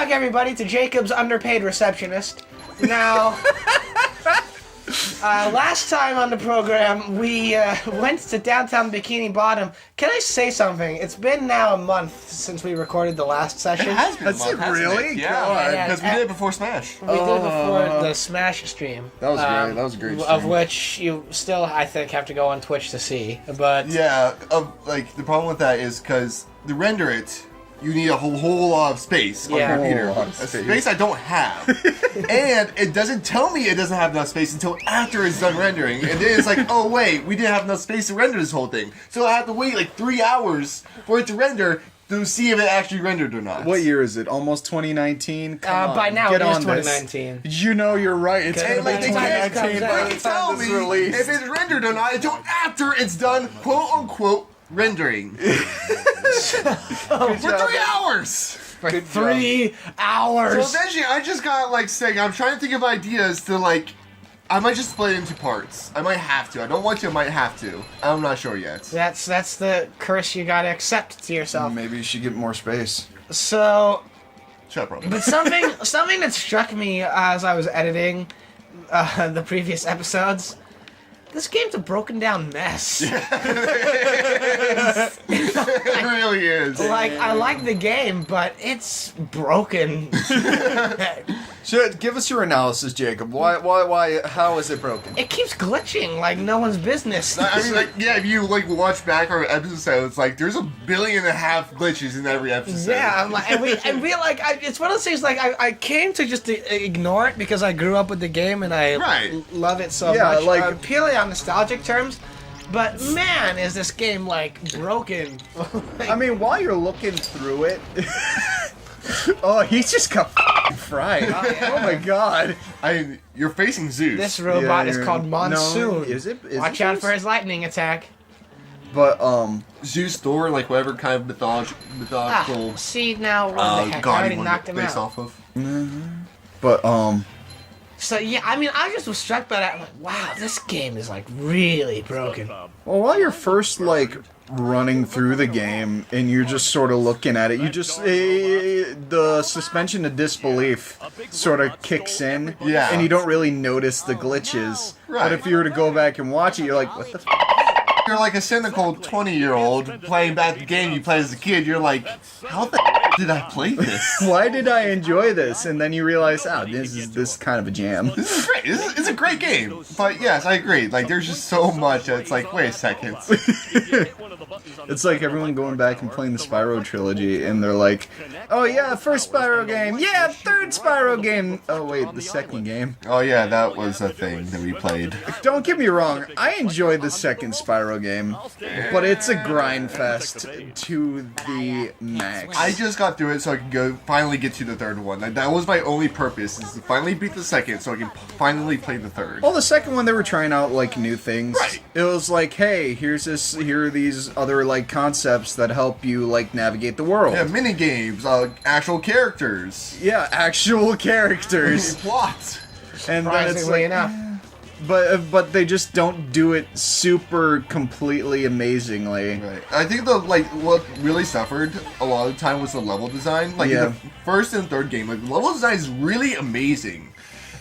back, everybody, to Jacob's underpaid receptionist. Now, last time on the program, we went to downtown Bikini Bottom. Can I say something? It's been now a month since we recorded the last session. It has been That's a month, it, really? hasn't it? Yeah, because we did it before Smash. We did it before the Smash stream. That was great. That was a great stream. Of which you still, I think, have to go on Twitch to see. But Yeah, like the problem with that is because to render it, you need a whole lot of space on Yeah. your computer. A whole lot of A space. space I don't have. And it doesn't tell me it doesn't have enough space until after it's done rendering. And then it's like, oh wait, we didn't have enough space to render this whole thing. So I have to wait like 3 hours for it to render to see if it actually rendered or not. What year is it? Almost 2019? Come on, by now get it is on this. 2019. You know you're right. It's Okay, going to like, be they can't 2019 comes by out. the They tell time this me is released. if it's rendered or not until after it's done, quote unquote, rendering. For 3 hours! For 3 hours. So eventually, I just got like saying, I'm trying to think of ideas to like. I might just split it into parts. I might have to. I don't want to. I might have to. I'm not sure yet. That's the curse you gotta accept to yourself. Maybe you should get more space. So, Shut up, bro. but something that struck me as I was editing the previous episodes. This game's a broken down mess. It really is. Like, I like the game, but it's broken. Give us your analysis, Jacob. Why, how is it broken? It keeps glitching like no one's business. I mean, like, yeah, if you like watch back our episodes, like, there's 1.5 billion glitches in every episode. Yeah, I'm like, and we like, it's one of those things. Like, I came to just ignore it because I grew up with the game and I love it so Yeah, much. like- Purely on nostalgic terms. But man, is this game like broken? I mean, while you're looking through it... oh, he just got fried. Oh my god. You're facing Zeus. This robot is you're- called Monsoon. No, is it? Is Watch it out Zeus? for his lightning attack. But, Zeus, Thor, like whatever kind of mythological See now, what the heck? I god already you knocked want him to base out. off of. but, So yeah, I mean, I just was struck by that. I'm like, wow, this game is like really broken. well, while you're first, like, running through the game and you're just sort of looking at it, you just the suspension of disbelief sort of kicks in, Yeah. and you don't really notice the glitches. Right. But if you were to go back and watch it, you're like, what the You're like a cynical 20-year-old playing back the game you played as a kid. You're like, how the did I play this? why did I enjoy this? And then you realize, oh, this is kind of a jam. This is great. It's a great game. But yes, I agree. Like, there's just so much that it's like, wait a second. It's like everyone going back and playing the Spyro trilogy, and they're like, oh yeah, first Spyro game, yeah, third Spyro game. Oh wait, the second game. Oh yeah, that was a thing that we played. Don't get me wrong, I enjoyed the second Spyro game, but it's a grind fest to the max. I just got through it so I could go finally get to the third one. Like, that was my only purpose, is to finally beat the second so I can finally play the third. Well, the second one, they were trying out like new things. Right. It was like, hey, here are these other like concepts that help you like navigate the world. Yeah, mini games, actual characters, Yeah, actual characters. plots. And then it's Surprisingly like, enough. but they just don't do it super completely amazingly. Right. I think what really suffered a lot of the time was the level design. Like, Yeah. in the first and third game, like, the level design is really amazing.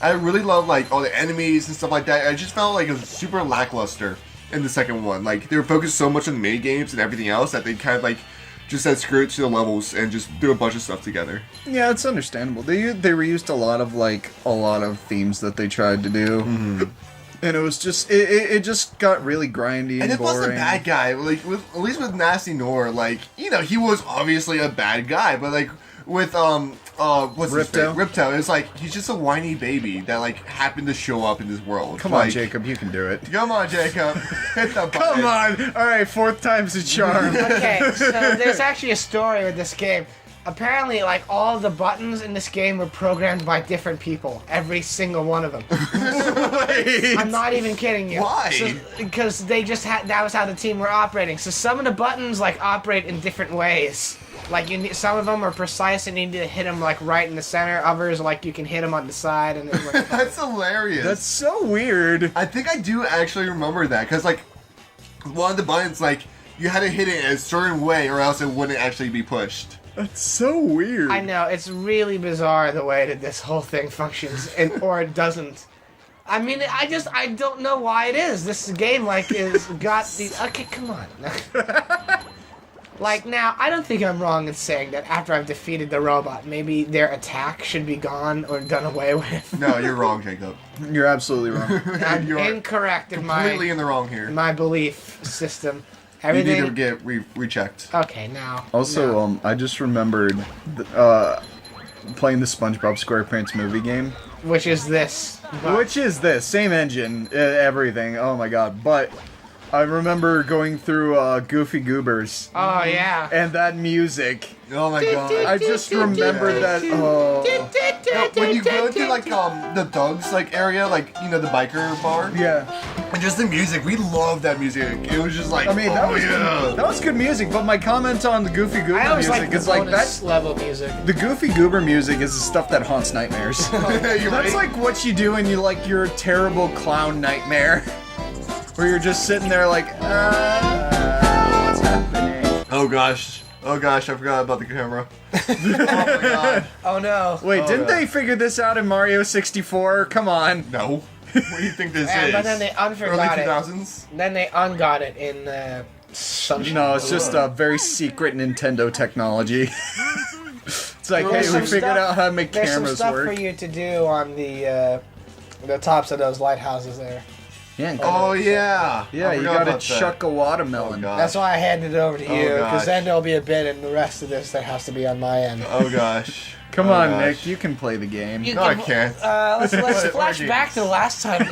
I really love like all the enemies and stuff like that. I just felt like it was super lackluster in the second one. Like, they were focused so much on the mini games and everything else that they kind of like just said screw it to the levels and just do a bunch of stuff together. Yeah, it's understandable. They reused a lot of themes that they tried to do. And it was just it just got really grindy and And it boring. wasn't a bad guy. Like, at least with Nasty Nor, like, you know, he was obviously a bad guy, but like with what's his Ripto? name? Ripto, it's like he's just a whiny baby that like happened to show up in this world. Come on, Like, Jacob, you can do it. Come on, Jacob. Hit the button. Come on! Alright, fourth time's a charm. Okay, so there's actually a story with this game. Apparently, like, all the buttons in this game were programmed by different people. Every single one of them. I'm not even kidding you. Why? Because they just had, that was how the team were operating. So some of the buttons, like, operate in different ways. Like, some of them are precise and you need to hit them, like, right in the center. Others, like, you can hit them on the side. And then, like, That's hilarious. That's so weird. I think I do actually remember that, because, like, one of the buttons, like, you had to hit it in a certain way or else it wouldn't actually be pushed. That's so weird. I know, it's really bizarre the way that this whole thing functions, or it doesn't. I mean, I don't know why it is. This game, is got the... Okay, come on. Now, I don't think I'm wrong in saying that after I've defeated the robot, maybe their attack should be gone or done away with. No, you're wrong, Jacob. You're absolutely wrong. I'm You're incorrect in completely in the wrong here. my belief system. You Everything... need to get rechecked. Okay, now. Also, now. I just remembered playing the SpongeBob SquarePants movie game. Which is this. But- Which is this. Same engine, everything. Oh my god. But I remember going through Goofy Goobers. Oh, yeah. And that music. Oh my god. I just remember that. Oh. When you go into the thugs area, the biker bar, Yeah. and just the music, we love that music. It was just like, I mean, that yeah. was good music, but my comment on the Goofy Goober I always music like the is like bonus that. level music. The Goofy Goober music is the stuff that haunts nightmares. You're That's right. like what you do when you your terrible clown nightmare, where you're just sitting there what's happening? Oh gosh, I forgot about the camera. Oh my god. Oh, no. Wait, didn't yeah. they figure this out in Mario 64? Come on. No. What do you think this Yeah, is? but then they Early unforgot it. 2000s? Then they ungot it in Sunshine. No, it's just a very secret Nintendo technology. It's like, There's hey, we some figured stuff- out how to make There's some cameras stuff work. for you to do on the tops of those lighthouses there. Yeah, Oh yeah. yeah, I you forgot gotta about that. chuck a watermelon. Oh, God. That's why I handed it over to Oh, you, because gosh. then there'll be a bit in the rest of this that has to be on my end. Oh gosh. Come Oh, on, gosh. Nick, you can play the game. You No, I can- can't. Let's What flash games? back to the last time.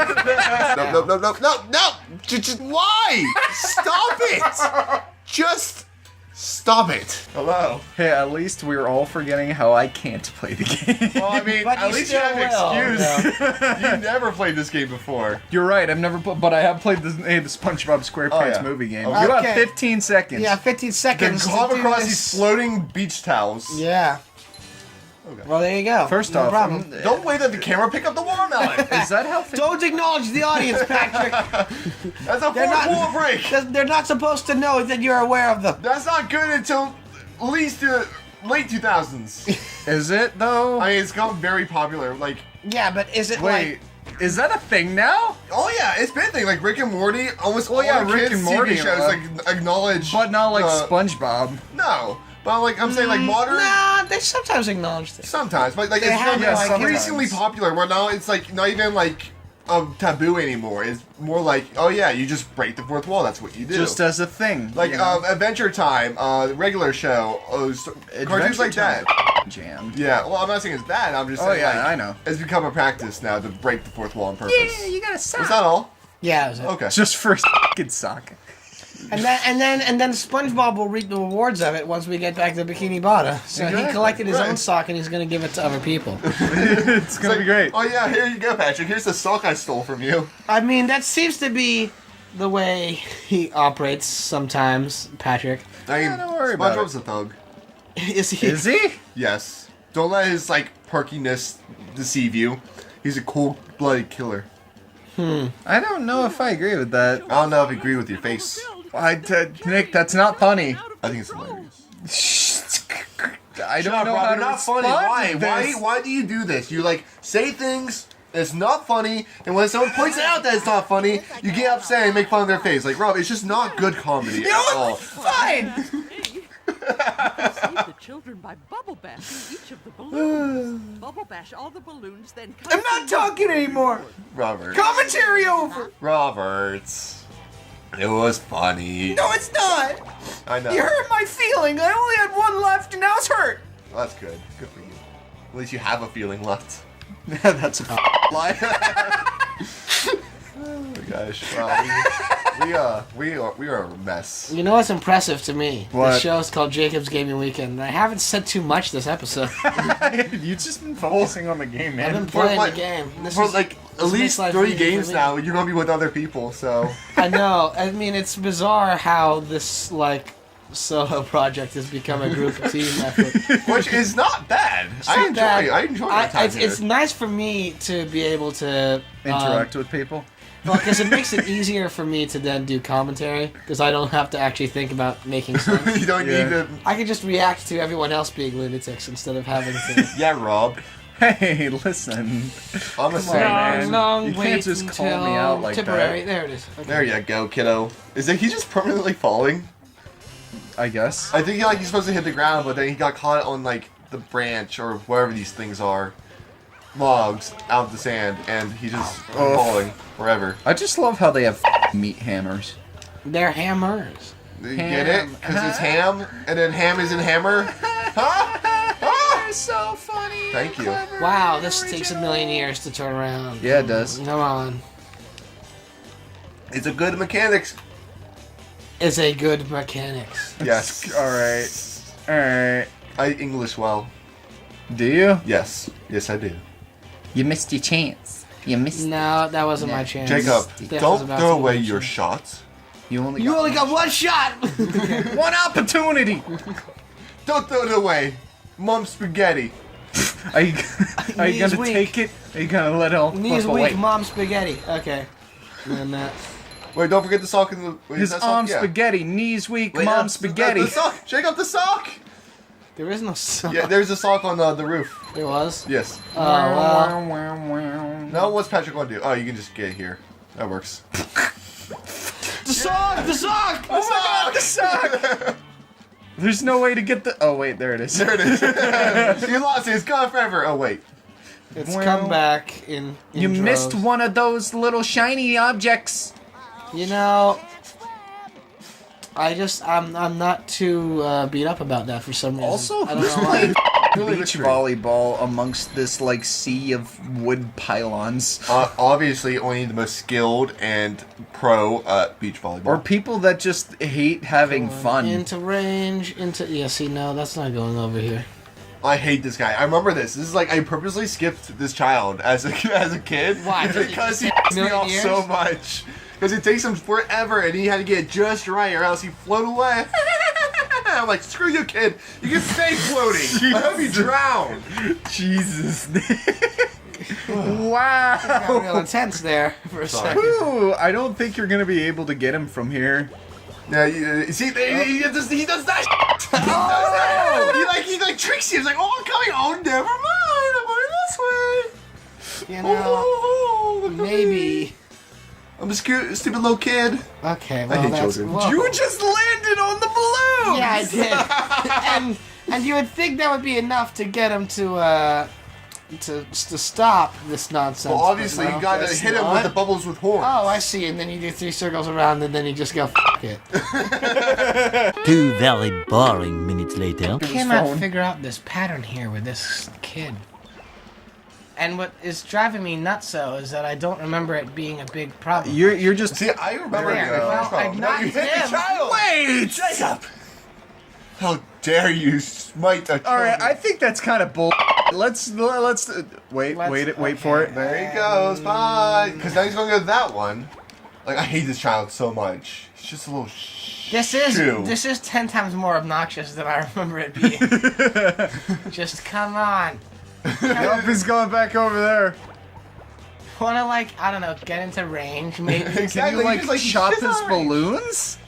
No! Just why? Stop it! Just stop it. Hello. Hey, at least we're all forgetting how I can't play the game. Well, I mean, But at you least you still have an will. excuse. You never played this game before. You're right, I've never played, but I have played the SpongeBob SquarePants Oh, yeah. movie game. Okay. You have Okay. 15 seconds. Yeah, 15 Then seconds. to come do across this. these floating beach towels. Yeah. Okay. Well, there you go. First no off, problem. Don't wait at the camera. Pick up the watermelon. Is that how? Don't acknowledge the audience, Patrick. That's a They're fourth not- wall break. They're not supposed to know that you're aware of them. That's not good until at least the late 2000s. Is it though? I mean, it's gotten very popular. Like, Yeah, but is it Wait, is that a thing now? oh yeah, it's been a thing. Like Rick and Morty, almost Well, all yeah, the Rick kids' and Morty, TV shows acknowledge, But not like SpongeBob. SpongeBob. No, but I'm saying like modern. Nah, they sometimes acknowledge this. Sometimes, but They it's have, become like, sometimes. recently popular. Where now it's not even taboo anymore. It's more like, oh yeah, you just break the fourth wall. That's what you do. Just as a thing. like you know? Adventure Time, regular show, cartoons like that. Jammed. Yeah, well, I'm not saying it's bad. I'm just Oh, saying, yeah, I know. It's become a practice now to break the fourth wall on purpose. you gotta stop. Was that all? Yeah, that was it. Okay. Just for fucking soccer. And then SpongeBob will reap the rewards of it once we get back to Bikini Bottom. So he Exactly. collected his own Right. sock and he's gonna give it to other people. It's gonna be great. Oh yeah, here you go, Patrick. Here's the sock I stole from you. I mean, that seems to be the way he operates sometimes, Patrick. I mean, don't worry about SpongeBob's a thug. Is he? Is he? Yes. Don't let his perkiness deceive you. He's a cold-blooded killer. I don't know if I agree with that. I don't know if I agree with your face. Nick, that's not funny. I think it's hilarious. I don't Shut up, know Rob, how you're to not funny. respond Why? to this. Why do you do this? You say things. It's not funny, and when someone points out that it's not funny, you get upset and make fun of their face. Like, Rob, it's just not good comedy at all. Fine. Save the children by bubble bashing each of the balloons. Bubble bash all the balloons, then cut I'm not talking anymore. Robert. Commentary over. Roberts. It was funny. No, it's not. I know. You hurt my feeling. I only had one left, and now it's hurt. Well, that's good. Good for you. At least you have a feeling left. That's a lie. Oh gosh. Wow, we are a mess. You know what's impressive to me? What? The show's called Jacob's Gaming Weekend, and I haven't said too much this episode. You've just been focusing on the game, I've been man. playing like- the game. This For is- at this least makes life 3 easier games for me. now, you're gonna be with other people, so I know. I mean, it's bizarre how this solo project has become a group team effort. which is not bad. I not enjoy. bad. I enjoy my time it's here. nice for me to be able to Interact with people. Well, because it makes it easier for me to then do commentary, because I don't have to actually think about making sense. You don't Yeah. need to. I can just react to everyone else being lunatics instead of having to... Yeah, Rob. Hey, listen. I'm a on, Serenade. man. long You can't wait just call until me out like Tipperary. that. There it is. Okay. There you go, kiddo. Is it he just permanently falling? I guess. I think he's supposed to hit the ground, but then he got caught on like the branch or wherever these things are, logs out of the sand, and he's just falling forever. I just love how they have meat hammers. They're hammers. You get it? Because it's ham, and then ham is in hammer. Huh? Huh? So funny. Thank you. Wow, this takes a million years to turn around. Yeah, it does. Come on. It's a good mechanics. Is a good mechanics. Yes. Alright. I English well. Do you? Yes. Yes, I do. You missed your chance. You missed. No, that wasn't my chance. Jacob, Steph was don't about throw to away mention. your shots. You only got one shot! one opportunity. Don't throw it away. Mom spaghetti. Are you Knees gonna weak. take it? Are you gonna let it all Knees flip weak, away? mom spaghetti. Okay. And then that. Wait, don't forget the sock in the. Wait, His is that arm sock? Yeah. spaghetti, knees weak, Wait, mom that's- spaghetti. The sock. Shake up the sock. There is no song. Yeah, there's a sock on the roof. There was? Yes. Oh, well. Now what's Patrick gonna do? Oh, you can just get here. That works. The sock! The sock! Oh my god, the sock! There's no way to get the. Oh wait, there it is. There it is. You lost it. It's gone forever. Oh wait. It's Well, come back in You missed droves. one of those little shiny objects. You know, I'm not too beat up about that for some reason. Also, I don't who's know why. playing Really beach mystery. volleyball amongst this like sea of wood pylons? Obviously, only the most skilled and pro beach volleyball. Or people that just hate having fun. Into range, into... Yeah, see, no, that's not going over here. I hate this guy. I remember this. This is like I purposely skipped this child as a kid. Why? Because he pissed me Million off years? so much. Because it takes him forever, and he had to get it just right, or else he'd float away. I'm like, screw you, kid. You can stay floating. I hope you drown. Jesus. Got Wow. real intense there for a Sorry. second. Whew, I don't think you're gonna be able to get him from here. Yeah, you see, he does that. He does that. He like tricks you. He's like, oh, I'm coming. Oh, never mind. I'm going this way. You know, Oh, look at me. maybe... I'm a stupid little kid. Okay, well, hate that's... children. Well, You just landed on the balloon. yeah, I did. and you would think that would be enough to get him to stop this nonsense. Well, obviously, but no, you gotta guess hit him not. with the bubbles with horns. Oh, I see. And then you do 3 circles around, and then you just go f it. 2 very boring minutes later. Cannot phone. figure out this pattern here with this kid. And what is driving me nuts, though, is that I don't remember it being a big problem. You're just. See, I remember There, the well, first I've problem. not No, you hit him. the child. Wait. Jacob! How dare you smite a child? All right, I think that's kind of bull. Let's wait for it. There he goes. Bye. Because now he's going to go to that one. Like, I hate this child so much. He's just a little This is 10 times more obnoxious than I remember it being. Just come on. Yup, he's going back over there. Wanna, like, I don't know, get into range, maybe? Can Exactly. you like He's like, chop "Shit, his sorry." balloons?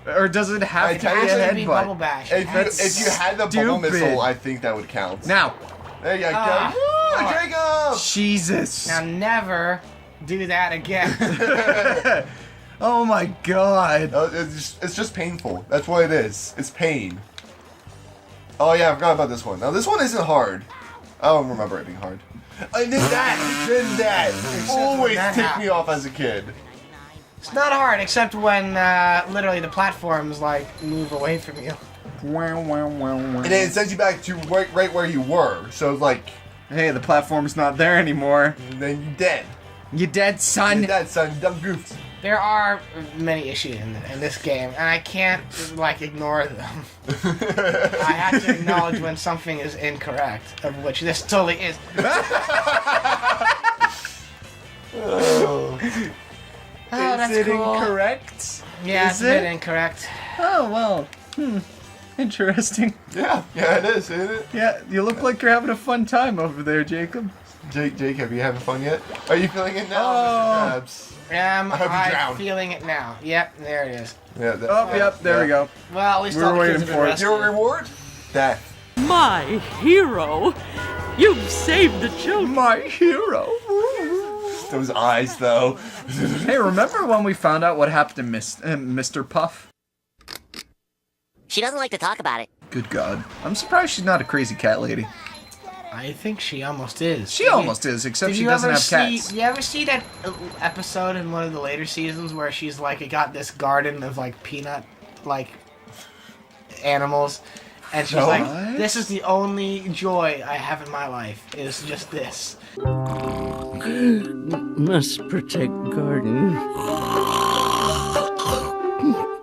Or does it have to be tell a you It should be Bubble headbutt? Bash. If you had the bubble stupid. missile, I think that would count. Now, There you go. Ah. Woo, Jacob! Jesus. Now never do that again. Oh my God. Oh, it's just painful. That's what it is. It's pain. Oh yeah, I forgot about this one. Now this one isn't hard. I don't remember it being hard. And then that always that ticked happened. me off as a kid. It's not hard, except when literally the platforms like move away from you. And then it sends you back to right where you were. So it's like, Hey, the platform's not there anymore. and then you're dead. You dead, son? You're dead, son. You dumb goofs. There are many issues in this game, and I can't like ignore them. I have to acknowledge when something is incorrect, of which this totally is. Oh, that's Is it cool. incorrect? Yeah, Is it's a bit it? incorrect. Oh, well. Interesting. Yeah, it is, isn't it? Yeah, you look like you're having a fun time over there, Jacob. Jake, have you having fun yet? Are you feeling it now, Mr. Krabs? I hope you drown. I'm feeling it now. Yep, there it is. Yeah. Yep, there we go. Well, at least We all were the kids waiting have been for it. rescued. Your reward? Death. My hero! You've saved the children! My hero. Those eyes, though. Hey, remember when we found out what happened to Mr. Puff? She doesn't like to talk about it. Good God. I'm surprised she's not a crazy cat lady. I think she almost is. She almost is, except she doesn't have cats. Did you ever see that episode in one of the later seasons where she's like, got this garden of like peanut, like, animals, and she's like, this is the only joy I have in my life, is just this. Must protect garden.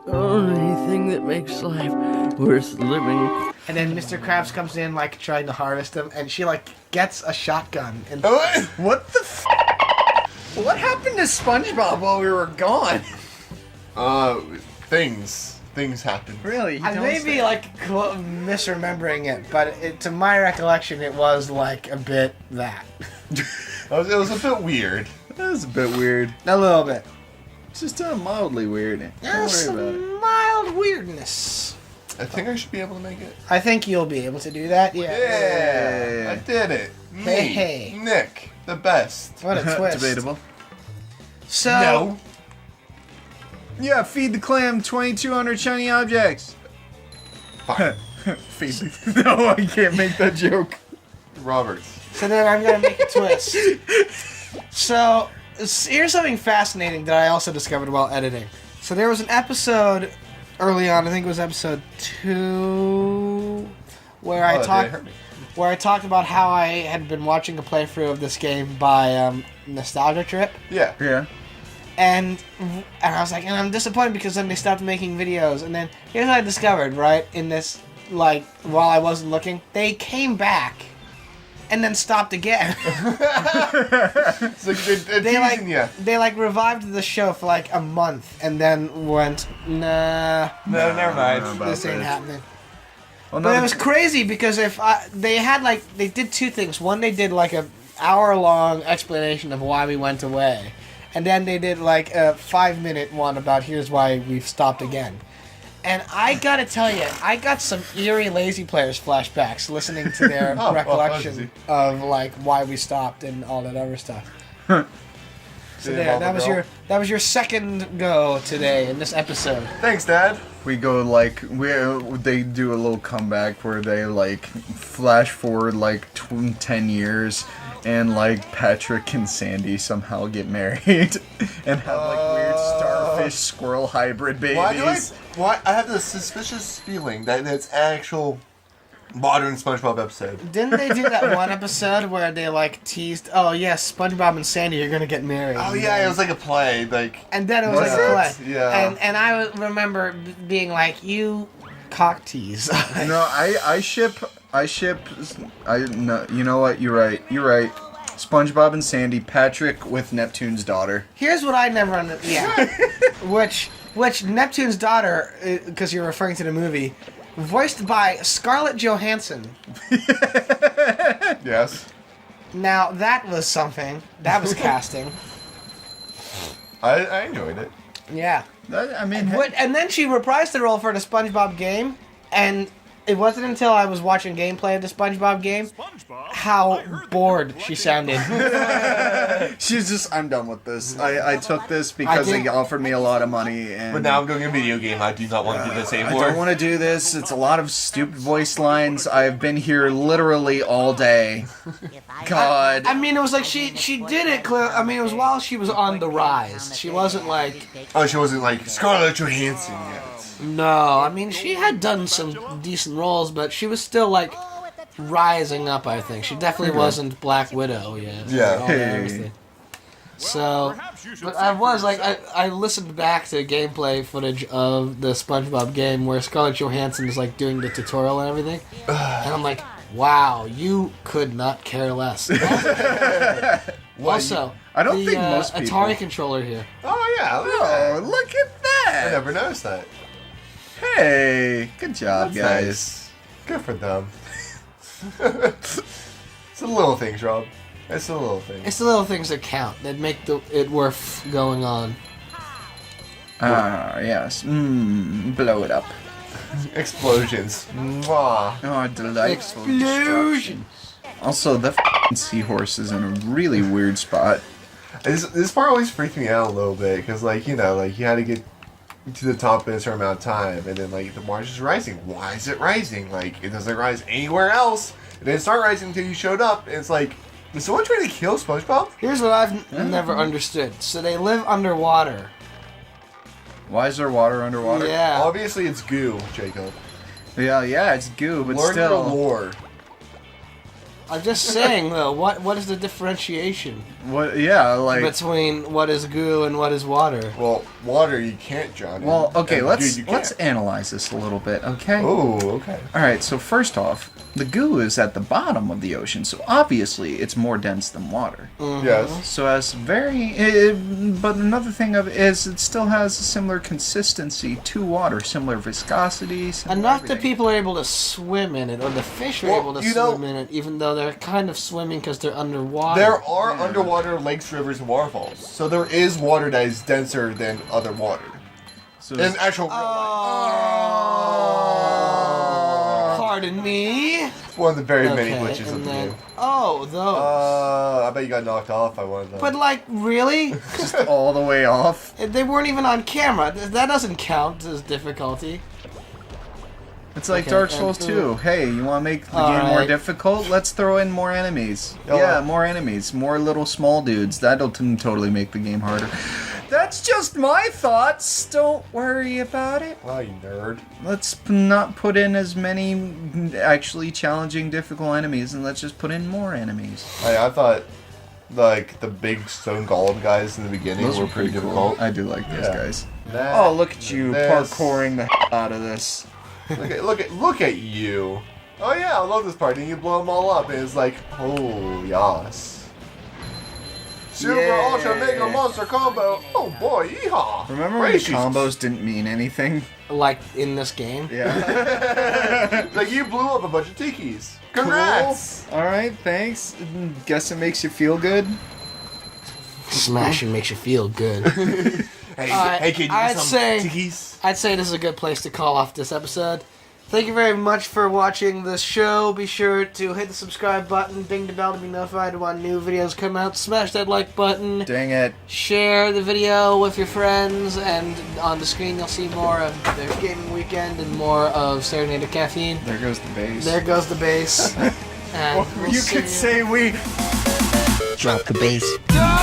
Only thing that makes life worth living. And then Mr. Krabs comes in, like, trying to harvest them, and she, like, gets a shotgun. And What the What happened to SpongeBob while we were gone? Things happened. Really? I may be, like, misremembering it, but to my recollection, it was, like, a bit that. It was a bit weird. That was a bit weird. A little bit. It's just mildly weird. Don't There's worry about it. some mild weirdness. I think I should be able to make it. I think you'll be able to do that, yeah. Yeah, I did it. Me, Hey. Nick, the best. What a twist. Debatable. So, No. Yeah, feed the clam 2,200 shiny objects. Fine. Feed the... No, I can't make that joke. Roberts. so then I'm going to make a twist. So, here's something fascinating that I also discovered while editing. So there was an episode early on, I think it was episode 2, where I talked about how I had been watching a playthrough of this game by Nostalgia Trip. Yeah. Yeah. And I was like, and I'm disappointed because then they stopped making videos. And then here's what I discovered, right? In this, like, while I wasn't looking, they came back and then stopped again. It's like they're teasing you. They like revived the show for like a month and then went, nah, No, never mind. this ain't happening. Well, But it was crazy because they did two things. One, they did like a hour-long explanation of why we went away. And then they did like a 5-minute one about here's why we've stopped again. And I gotta tell you, I got some eerie Lazy Players flashbacks listening to their recollection of like why we stopped and all that other stuff. So there, that was your second go today in this episode. Thanks, Dad. We go like they do a little comeback where they like flash forward like 10 years and like Patrick and Sandy somehow get married and have like weird starfish squirrel hybrid babies. Why I have this suspicious feeling that it's actual modern SpongeBob episode. Didn't they do that one episode where they like teased, oh yes, SpongeBob and Sandy are gonna get married? Oh yeah, it was like a play, like. And then it was like a play. Yeah. And I remember being like, you cock tease. No, I ship. No, you know what? You're right. SpongeBob and Sandy, Patrick with Neptune's daughter. Here's what I never understood. Yeah. which Neptune's daughter, because you're referring to the movie, voiced by Scarlett Johansson. Yes. Now, that was something. That was casting. I enjoyed it. Yeah. I mean, And then she reprised the role for the SpongeBob game, and it wasn't until I was watching gameplay of the SpongeBob game how bored she sounded. she's just, I'm done with this. I took this because they offered me a lot of money. And But now I'm doing a video game. I do not want to do this I anymore. don't want to do this. It's a lot of stupid voice lines. I've been here literally all day. God. I mean, it was like she did it. I mean, it was while she was on the rise. She wasn't like. Oh, she wasn't like Scarlett Johansson yet. No, I mean she had done some decent roles, but she was still like rising up. I think she definitely wasn't Black Widow yet. Yeah. All that everything. So, but I was like, I listened back to gameplay footage of the SpongeBob game where Scarlett Johansson is like doing the tutorial and everything, and I'm like, wow, you could not care less. Also, I don't think most people. Atari controller here. Oh yeah. Oh, look at I that. never noticed that. Hey, good job, That's guys. nice. Good for them. It's the little things, Rob. It's the little thing. It's the little things that count that make it worth going on. Ah, yes. Blow it up. Explosions. Mwah. Oh, delightful. Explosion. Also, the f***ing seahorse is in a really weird spot. This part always freaked me out a little bit because, like, you know, like you had to get to the top in a certain amount of time, and then like the march is rising. Why is it rising? Like it doesn't rise anywhere else. It didn't start rising until you showed up. And it's like, is someone trying to kill SpongeBob? Here's what I've never understood. So they live underwater. Why is there water underwater? Yeah. Obviously, it's goo, Jacob. Yeah, it's goo, but Learn still. your lore. I'm just saying though, what is the differentiation What? Yeah, like. between what is goo and what is water? Well, water you can't drown in. Well, okay, and let's goo you can't. analyze this a little bit, okay? Oh, okay. All right. So first off, the goo is at the bottom of the ocean, so obviously it's more dense than water. Yes. So as but another thing of it is it still has a similar consistency to water, similar viscosity. similar Enough that everything. people are able to swim in it, or the fish are Well, able to you know- swim in it, even though they're kind of swimming because they're underwater. There are underwater lakes, rivers, and waterfalls. So there is water that is denser than other water. So In actual real life. Pardon me. It's one of the very many Okay, glitches of and the then game. those. I bet you got knocked off by one of them. But like, really? just all the way off. They weren't even on camera. That doesn't count as difficulty. It's like Okay, Dark and- Souls 2. Hey, you want to make the game Alright. more difficult? Let's throw in more enemies. Oh, Yeah, wow. more enemies. More little small dudes. That'll totally make the game harder. That's just my thoughts. Don't worry about it. Wow, you nerd. Let's not put in as many actually challenging, difficult enemies, and let's just put in more enemies. I thought, like, the big stone golem guys in the beginning Those were are pretty cool. difficult. I do like those Yeah. guys. That- Oh, look at you this. parkouring the out of this. Look at you. Oh yeah, I love this part. And you blow them all up, and it's like, oh yas. Super Yeah. Ultra Mega Monster Combo. Oh boy, yeehaw. Remember when Gracious. combos didn't mean anything? Like in this game. Yeah. Like you blew up a bunch of tikis. Congrats. Cool. All right, thanks. Guess it makes you feel good. Smashing makes you feel good. Hey, Alright, hey kid, you I'd want some say- tikis? I'd say this is a good place to call off this episode. Thank you very much for watching the show. Be sure to hit the subscribe button, ding the bell to be notified when new videos come out. Smash that like button. Dang it. Share the video with your friends, and on the screen you'll see more of the gaming weekend and more of Serenade and Caffeine. There goes the bass. There goes the bass. And we'll you see could say we. Drop the bass. Go!